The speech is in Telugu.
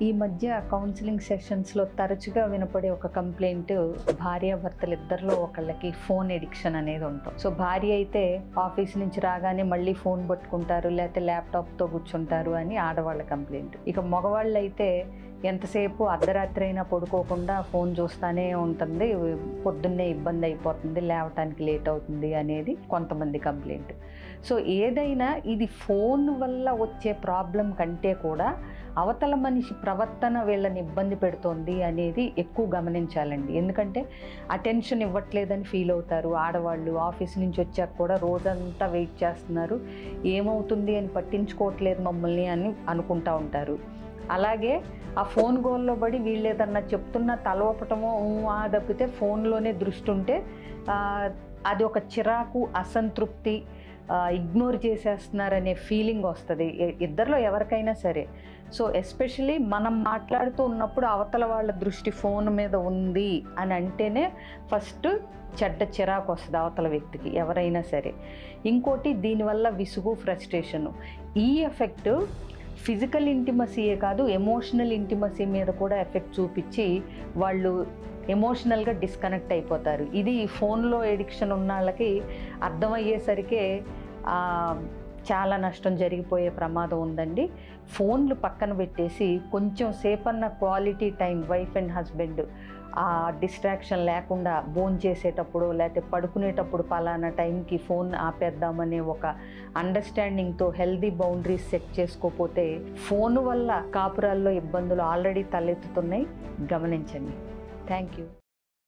ఈ మధ్య కౌన్సిలింగ్ సెషన్స్లో తరచుగా వినపడే ఒక కంప్లైంట్, భార్యాభర్తలు ఇద్దరిలో ఒకళ్ళకి ఫోన్ ఎడిక్షన్ అనేది ఉంటాం. సో భార్య అయితే ఆఫీస్ నుంచి రాగానే మళ్ళీ ఫోన్ పట్టుకుంటారు, లేకపోతే ల్యాప్టాప్తో కూర్చుంటారు అని ఆడవాళ్ళ కంప్లైంట్. ఇక మగవాళ్ళు అయితే ఎంతసేపు అర్ధరాత్రి అయినా పడుకోకుండా ఫోన్ చూస్తూనే ఉంటుంది, పొద్దున్నే ఇబ్బంది అయిపోతుంది, లేవటానికి లేట్ అవుతుంది అనేది కొంతమంది కంప్లైంట్. సో ఏదైనా ఇది ఫోన్ వల్ల వచ్చే ప్రాబ్లం కంటే కూడా అవతల మనిషి ప్రవర్తన వీళ్ళని ఇబ్బంది పెడుతోంది అనేది ఎక్కువ గమనించాలండి. ఎందుకంటే అటెన్షన్ ఇవ్వట్లేదని ఫీల్ అవుతారు ఆడవాళ్ళు. ఆఫీస్ నుంచి వచ్చాక కూడా రోజంతా వెయిట్ చేస్తున్నారు, ఏమవుతుంది అని పట్టించుకోవట్లేదు మమ్మల్ని అని అనుకుంటూ ఉంటారు. అలాగే ఆ ఫోన్ గోల్లో పడి వీళ్ళు ఏదన్నా చెప్తున్నా తలవపటమో తప్పితే ఫోన్లోనే దృష్టి ఉంటే అది ఒక చిరాకు, అసంతృప్తి, ఇగ్నోర్ చేసేస్తున్నారనే ఫీలింగ్ వస్తుంది ఇద్దరిలో ఎవరికైనా సరే. సో ఎస్పెషలీ మనం మాట్లాడుతూ ఉన్నప్పుడు అవతల వాళ్ళ దృష్టి ఫోన్ మీద ఉంది అని అంటేనే ఫస్ట్ చెడ్డ చిరాకు వస్తుంది అవతల వ్యక్తికి, ఎవరైనా సరే. ఇంకోటి, దీనివల్ల విసుగు, ఫ్రస్ట్రేషను. ఈ ఎఫెక్ట్ ఫిజికల్ ఇంటిమసీయే కాదు, ఎమోషనల్ ఇంటిమసీ మీద కూడా ఎఫెక్ట్ చూపించి వాళ్ళు ఎమోషనల్గా డిస్కనెక్ట్ అయిపోతారు. ఇది ఫోన్లో ఎడిక్షన్ ఉన్న వాళ్ళకి అర్థమయ్యేసరికే చాలా నష్టం జరిగిపోయే ప్రమాదం ఉందండి. ఫోన్లు పక్కన పెట్టేసి కొంచెం సేపన్న quality time wife and husband ఆ డిస్ట్రాక్షన్ లేకుండా భోంచేసేటప్పుడు లేకపోతే పడుకునేటప్పుడు పలానా టైంకి ఫోన్ ఆపేద్దామనే ఒక అండర్స్టాండింగ్తో హెల్దీ బౌండరీస్ సెట్ చేసుకోకపోతే ఫోన్ వల్ల కాపురాల్లో ఇబ్బందులు ఆల్రెడీ తలెత్తుతున్నాయి, గమనించండి. Thank you.